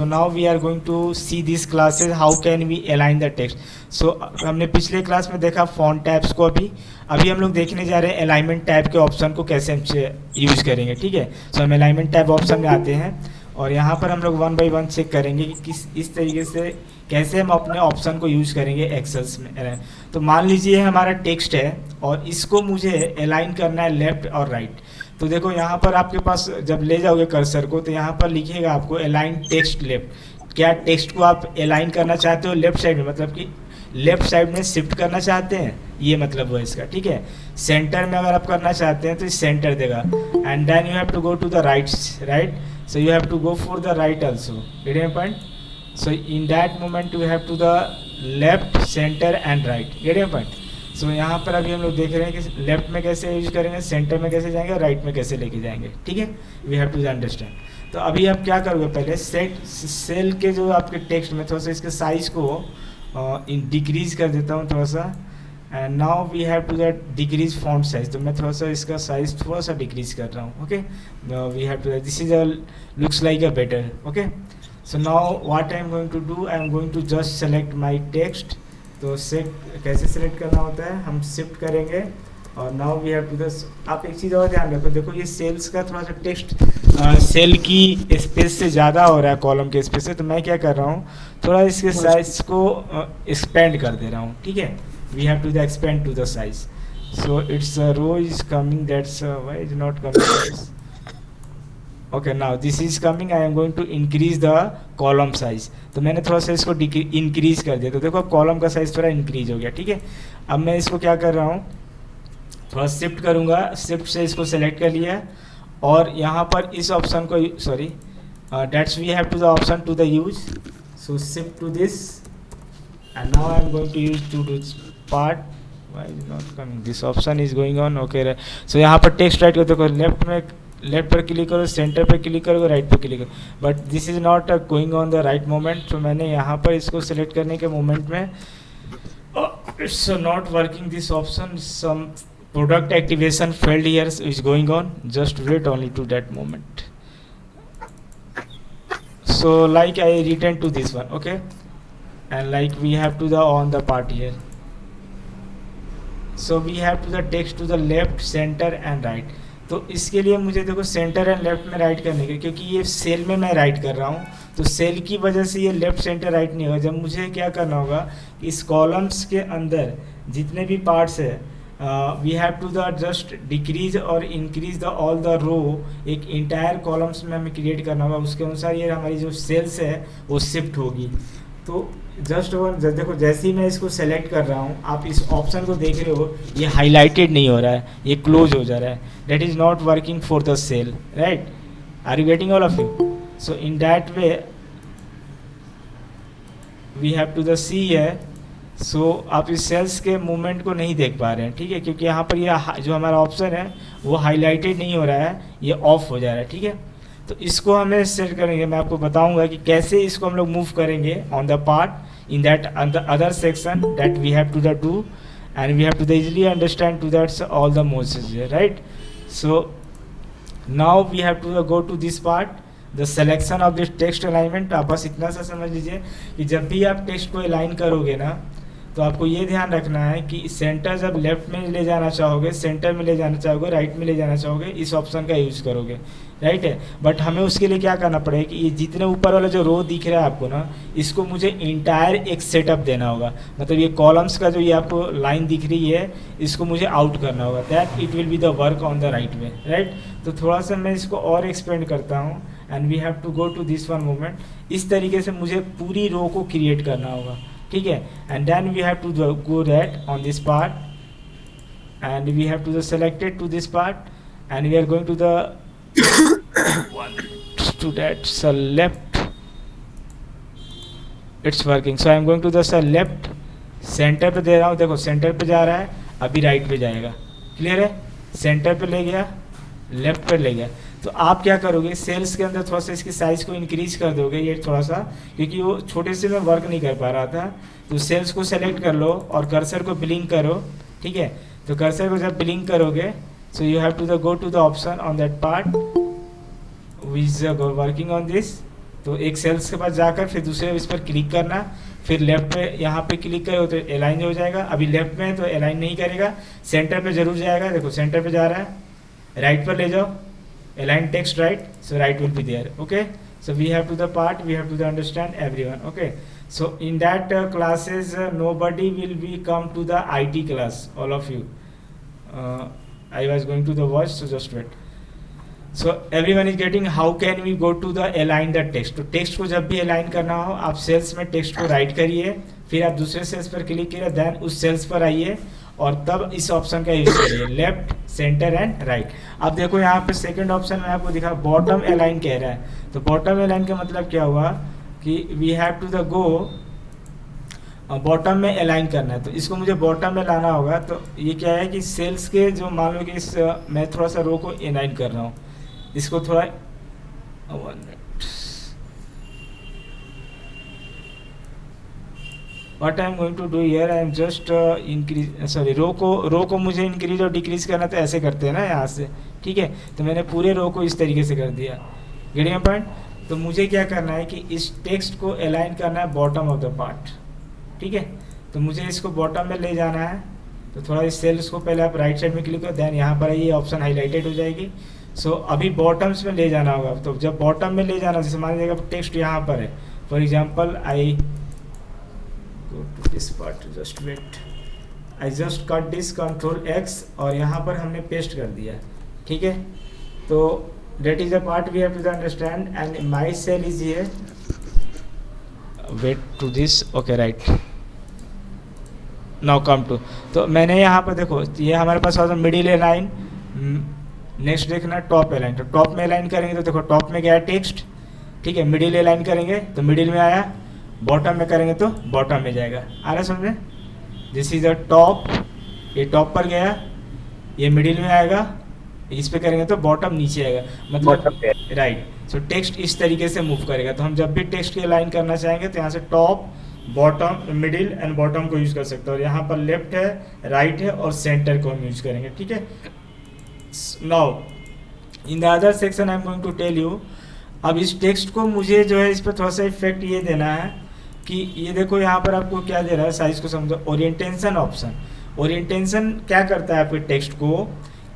So now we are going to see these classes how can we align the text. So हमने पिछले class में देखा font tabs को, अभी हम लोग देखने जा रहे हैं अलाइनमेंट टैब के ऑप्शन को कैसे हम यूज करेंगे. ठीक है, सो हम अलाइनमेंट टैब ऑप्शन में आते हैं और यहाँ पर हम लोग वन बाई वन चेक करेंगे कि किस इस तरीके से कैसे हम अपने ऑप्शन को यूज करेंगे एक्सेल्स में. तो मान लीजिए हमारा टेक्स्ट है और इसको मुझे अलाइन करना है लेफ्ट और राइट. तो देखो यहाँ पर आपके पास जब ले जाओगे कर्सर को तो यहाँ पर लिखिएगा आपको अलाइन टेक्स्ट लेफ्ट. क्या टेक्स्ट को आप अलाइन करना चाहते हो लेफ्ट साइड में, मतलब कि लेफ्ट साइड में शिफ्ट करना चाहते हैं, ये मतलब है इसका. ठीक है, सेंटर में अगर आप करना चाहते हैं तो इस सेंटर देगा. And then you have to go to the right. So you have to go for the right also. Get my point. So in that moment you have to the left center and right. Get my point. So यहाँ पर अभी हम लोग देख रहे हैं कि left में कैसे यूज करेंगे, सेंटर में कैसे जाएंगे, राइट में कैसे लेके जाएंगे. ठीक है, वी हैव टू अंडरस्टैंड. तो अभी आप क्या करोगे, पहले सेल के जो आपके टेक्स्ट में थोड़ा सा इसके साइज को डिक्रीज कर देता हूँ थोड़ा सा. And now we have to that decrease font size. तो मैं थोड़ा सा इसका साइज थोड़ा सा डिक्रीज कर रहा हूँ. Okay, we have to this is looks like a better. Okay, so now what I am going to do, I am going to just select my text. तो कैसे सेलेक्ट करना होता है, हम शिफ्ट करेंगे और नाउ वी हैव टू दस. आप एक चीज़ और ध्यान रखो, देखो ये सेल्स का थोड़ा सा टेक्स्ट सेल की स्पेस से ज़्यादा हो रहा है कॉलम के स्पेस से. तो मैं क्या कर रहा हूँ, थोड़ा इसके साइज को एक्सपेंड कर दे रहा हूँ. ठीक है, we have to the expand to the size. So it's row is coming, that's why is not coming. Okay, now this is coming. I am going to increase the column size. तो मैंने थोड़ा सा इसको increase कर दिया. तो देखो column का साइज थोड़ा इंक्रीज हो गया. ठीक है, अब मैं इसको क्या कर रहा हूँ, थोड़ा शिफ्ट करूँगा. शिफ्ट से इसको सेलेक्ट कर लिया और यहाँ पर इस ऑप्शन को sorry that's we have to the option to the use. So shift to this and now I am going to use to this part. Why is not coming, this option is going on. Okay, so यहाँ पर text right को देखो, left पर click करो, centre पर click करो, right पर click करो. But this is not going on the right moment. तो मैंने यहाँ पर इसको सेलेक्ट करने के मोमेंट में it's not working this option. Some product activation failed here is going on. Just wait only to that moment. So like I return to this one. Okay, and like we have to the on the part here. So we have to the text to the left center and right. तो इसके लिए मुझे देखो center and left में right करने के, क्योंकि ये सेल में मैं राइट कर रहा हूँ तो सेल की वजह से ये लेफ्ट सेंटर राइट नहीं होगा. जब मुझे क्या करना होगा, इस कॉलम्स के अंदर जितने भी पार्ट्स है we have to the just decrease और increase the all the row. एक इंटायर कॉलम्स में हमें क्रिएट करना होगा, उसके अनुसार ये हमारी जो सेल्स है वो शिफ्ट होगी. तो जस्ट देखो जैसे ही मैं इसको सेलेक्ट कर रहा हूँ, आप इस ऑप्शन को देख रहे हो, ये हाईलाइटेड नहीं हो रहा है, ये क्लोज हो जा रहा है. That is not working for the cell, right? Are you getting all of you? So in that way we have to the see है. सो आप इस सेल्स के मूवमेंट को नहीं देख पा रहे हैं. ठीक है, क्योंकि यहाँ पर ये जो हमारा ऑप्शन है वो हाईलाइटेड नहीं हो रहा है, ये ऑफ हो जा रहा है. ठीक है, तो इसको हमें सेट करेंगे. मैं आपको बताऊंगा कि कैसे इसको हम लोग मूव करेंगे on the part in that other section that we have to the do and we have to the easily understand to that's all the mouses, right? So now we have to go to this part, the selection of this text alignment. आप बस इतना सा समझ लीजिए कि जब भी आप टेक्स्ट को अलाइन करोगे ना, तो आपको ये ध्यान रखना है कि सेंटर जब लेफ्ट में ले जाना चाहोगे, सेंटर में ले जाना चाहोगे, राइट में ले जाना चाहोगे, इस ऑप्शन का यूज़ करोगे, राइट है? बट हमें उसके लिए क्या करना पड़ेगा कि ये जितने ऊपर वाला जो रो दिख रहा है आपको ना, इसको मुझे इंटायर एक सेटअप देना होगा. मतलब ये कॉलम्स का जो ये आपको लाइन दिख रही है, इसको मुझे आउट करना होगा. That it will be the work on the right way, right? तो थोड़ा सा मैं इसको और एक्सपेंड करता हूँ and we have to go to this one moment. इस तरीके से मुझे पूरी रो को क्रिएट करना होगा. ठीक है, and then we have to go that on this part and we have to the selected to this part and we are going to the one to that left. It's working. So I am going to the left. Centre पे दे रहा हूँ, देखो centre पे जा रहा है, अभी right पे जाएगा. क्लियर है? सेंटर पे ले गया, लेफ्ट पे ले गया. तो आप क्या करोगे, सेल्स के अंदर थोड़ा सा इसकी साइज को इंक्रीज कर दोगे, ये थोड़ा सा, क्योंकि वो छोटे से में वर्क नहीं कर पा रहा था. तो सेल्स को सेलेक्ट कर लो और कर्सर को ब्लिंक करो. ठीक है, तो कर्सर को जब ब्लिंक करोगे, so you have to the go to the option on that part which is working on this तो एक सेल्स के पास जाकर फिर दूसरे इस पर क्लिक करना, फिर लेफ्ट पे यहाँ पे क्लिक करो तो अलाइन हो जाएगा। अभी लेफ्ट में है तो अलाइन नहीं करेगा, सेंटर पे जरूर जाएगा, देखो सेंटर पे जा रहा है। राइट पर ले जाओ, align text right, so right will be there. Okay, so we have to the part, we have to the understand everyone. Okay, so in that classes nobody will be come to the IT class, all of you. I was going to the watch, so just wait. So everyone is getting how can we go to the align the text. तो text को जब भी align करना हो आप sales में text को right करिए, फिर आप दूसरे सेल्स पर क्लिक करिए, देन उस सेल्स पर आइए और तब इस ऑप्शन का यूज करिए, लेफ्ट सेंटर एंड राइट। अब देखो यहाँ पे सेकंड ऑप्शन में आपको दिखा बॉटम अलाइन कह रहा है, तो बॉटम अलाइन का मतलब क्या हुआ कि we have to the go bottom में अलाइन करना है, तो इसको मुझे बॉटम में लाना होगा। तो ये क्या है कि सेल्स के जो मान लो कि इस मैं थोड़ा सा रो को अलाइन कर रहा हूँ, इसको थोड़ा 1 minute, what I am going to do here, I am just increase, sorry row को मुझे इंक्रीज और डिक्रीज करना, तो ऐसे करते हैं ना यहाँ से, ठीक है। तो मैंने पूरे रो को इस तरीके से कर दिया, गेटिंग अ पॉइंट। तो मुझे क्या करना है कि इस टेक्स्ट को अलाइन करना है बॉटम ऑफ द पार्ट, ठीक है। तो मुझे इसको बॉटम में ले जाना है, तो थोड़ा इस सेल्स को पहले आप राइट साइड में क्लिक करो, देन यहाँ पर ये ऑप्शन हाईलाइटेड हो जाएगी। सो अभी बॉटम्स में ले जाना होगा, तो जब बॉटम में ले जाना, जैसे मान लीजिएगा टेक्स्ट यहाँ पर है, for example I go to this part, just wait, I just cut this Control X और यहाँ पर हमने पेस्ट कर दिया, ठीक है। तो that is the part we have to understand and my cell is here, wait to this, okay right, now come to, तो मैंने यहाँ पर देखो ये हमारे पास होता मिडिल अलाइन, नेक्स्ट देखना टॉप अलाइन, तो टॉप में अलाइन करेंगे तो देखो टॉप में गया टेक्स्ट, ठीक है। मिडिल अलाइन करेंगे तो मिडिल में आया, बॉटम में करेंगे तो बॉटम में जाएगा, आ रहा समझे। दिस इज द टॉप, ये टॉप पर गया, ये मिडिल में आएगा, इस पे करेंगे तो बॉटम नीचे आएगा, मतलब राइट। सो टेक्स्ट इस तरीके से मूव करेगा। तो हम जब भी टेक्स्ट की अलाइन करना चाहेंगे तो यहाँ से top, bottom, middle and bottom को यूज कर सकते हो, और यहाँ पर लेफ्ट है, राइट है और सेंटर को हम यूज करेंगे, ठीक है। Now in the other section I am going to tell you, अब इस टेक्स्ट को मुझे जो है इस पर थोड़ा सा इफेक्ट ये देना है कि ये देखो यहाँ पर आपको क्या दे रहा है, साइज को समझो, ओरिएंटेशन ऑप्शन। ओरिएंटेशन क्या करता है आपके टेक्स्ट को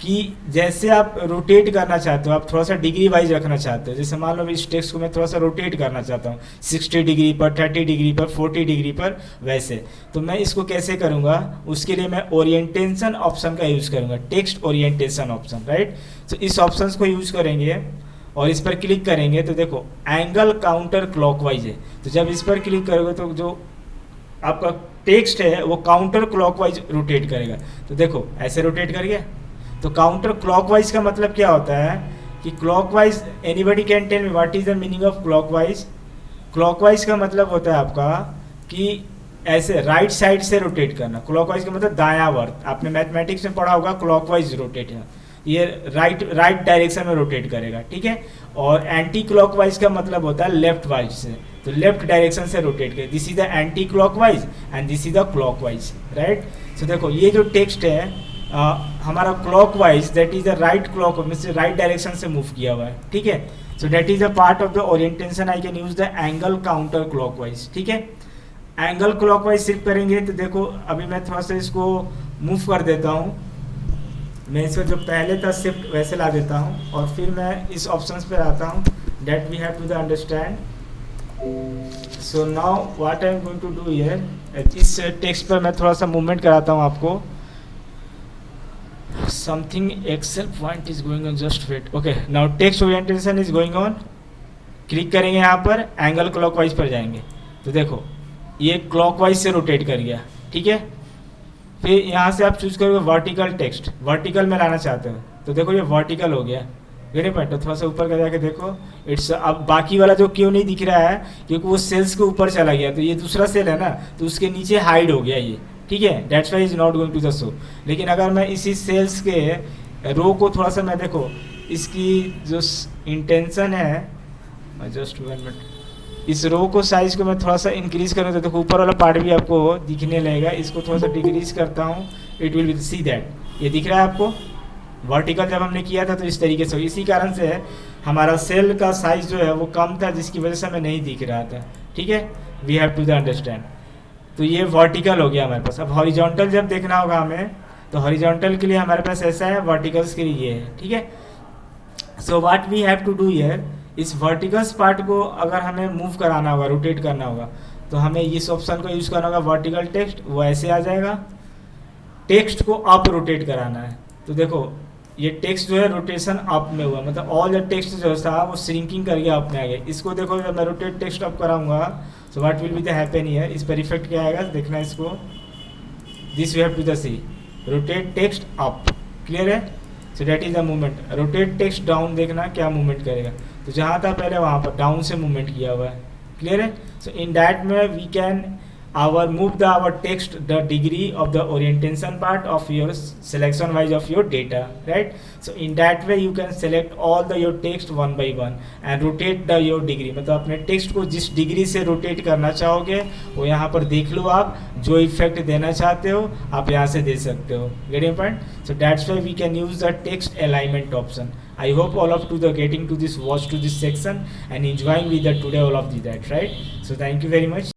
कि जैसे आप रोटेट करना चाहते हो, आप थोड़ा सा डिग्री वाइज रखना चाहते हो, जैसे मान लो इस टेक्स्ट को मैं थोड़ा सा रोटेट करना चाहता हूँ 60 डिग्री पर, 30 डिग्री पर, 40 डिग्री पर, वैसे तो मैं इसको कैसे करूँगा, उसके लिए मैं ओरिएंटेशन ऑप्शन का यूज़ करूँगा, टेक्स्ट ओरिएंटेशन ऑप्शन, राइट। तो इस ऑप्शन को यूज़ करेंगे और इस पर क्लिक करेंगे तो देखो एंगल काउंटर क्लॉकवाइज है, तो जब इस पर क्लिक करोगे तो जो आपका टेक्स्ट है वो काउंटर क्लॉकवाइज रोटेट करेगा। तो देखो ऐसे रोटेट कर गया, तो काउंटर क्लॉकवाइज का मतलब क्या होता है कि clockwise, anybody can tell me what is the meaning of clockwise. Clockwise का मतलब होता है आपका कि ऐसे राइट साइड से रोटेट करना, क्लॉकवाइज का मतलब दायावर्त, आपने मैथमेटिक्स में पढ़ा होगा क्लॉकवाइज रोटेट है, ये राइट डायरेक्शन में रोटेट करेगा, ठीक है। और एंटी क्लॉकवाइज का मतलब होता है लेफ्ट वाइज से, तो लेफ्ट डायरेक्शन से रोटेट करे, this is the anti clockwise and this is the clockwise, right. So देखो ये जो टेक्स्ट है हमारा clockwise, that is the right clock, means right direction से मूव किया हुआ है, ठीक है। So that is a part of the orientation, I can use the angle counter clockwise, ठीक है। एंगल क्लॉकवाइज सिर्फ करेंगे तो देखो अभी मैं थोड़ा सा इसको मूव कर देता हूँ, मैं इसको जो पहले था शिफ्ट वैसे ला देता हूँ और फिर मैं इस ऑप्शंस पर आता हूँ, that we have to the understand. So now what I am going to do here, इस टेक्स्ट पर मैं थोड़ा सा मूवमेंट कराता हूँ आपको, something excel point is going on, just wait, okay. Now text orientation is going on, click करेंगे यहाँ पर, एंगल क्लॉकवाइज पर जाएंगे तो देखो ये क्लॉकवाइज से रोटेट कर गया, ठीक है। फिर यहाँ से आप चूज करोगे वर्टिकल टेक्स्ट, वर्टिकल में लाना चाहते हो तो देखो ये वर्टिकल हो गया, वेरी पॉइंट। तो थोड़ा सा ऊपर का जाके देखो, इट्स, अब बाकी वाला जो क्यों नहीं दिख रहा है क्योंकि वो सेल्स के ऊपर चला गया, तो ये दूसरा सेल है ना, तो उसके नीचे हाइड हो गया ये, ठीक है, that's why is not going to the show. लेकिन अगर मैं इसी सेल्स के रो को थोड़ा सा मैं देखो इसकी जो इंटेंशन है, जस्ट 1 मिनट, इस रो को साइज को मैं थोड़ा सा इंक्रीज करूँ तो देखो ऊपर वाला पार्ट भी आपको दिखने लगेगा, इसको थोड़ा सा डिक्रीज करता हूँ, इट विल सी दैट, ये दिख रहा है आपको। वर्टिकल जब हमने किया था तो इस तरीके से, इसी कारण से हमारा सेल का साइज जो है वो कम था, जिसकी वजह से हमें नहीं दिख रहा था, ठीक है, we have to the understand. तो ये वर्टिकल हो गया हमारे पास। अब हॉरिजॉन्टल जब देखना होगा हमें, तो हॉरिजॉन्टल के लिए हमारे पास ऐसा है, वर्टिकल्स के लिए ये है, ठीक है। So what we have to do here, इस वर्टिकल्स पार्ट को अगर हमें मूव कराना होगा, रोटेट करना होगा, तो हमें इस ऑप्शन को यूज़ करना होगा, वर्टिकल टेक्स्ट, वो ऐसे आ जाएगा। टेक्स्ट को अप रोटेट कराना है, तो देखो ये टेक्स्ट जो है रोटेशन अप में हुआ, मतलब ऑल द टेक्स्ट जो था वो श्रिंकिंग करके अप में आ गया। इसको देखो जब मैं रोटेट टेक्स्ट अप कराऊंगा, so what will be the happen here, इस पर इफेक्ट क्या आएगा देखना इसको, this we have to the see, rotate text up, clear है। So that is the movement. Rotate text down देखना क्या मूवमेंट करेगा, तो जहाँ था पहले वहाँ पर डाउन से मूवमेंट किया हुआ है, क्लियर है। सो इन दैट में we can move our text the degree of the orientation part of your selection wise of your data, right? So in that way you can select all the your text one by one and rotate the your degree, मतलब अपने text को जिस degree से rotate करना चाहोगे वो यहाँ पर देख लो, आप जो इफेक्ट देना चाहते हो आप यहाँ से दे सकते हो, getting point. So that's why we can use the text alignment option. I hope all of you are getting to this, watch to this section and enjoying with that today all of that, right? So thank you very much.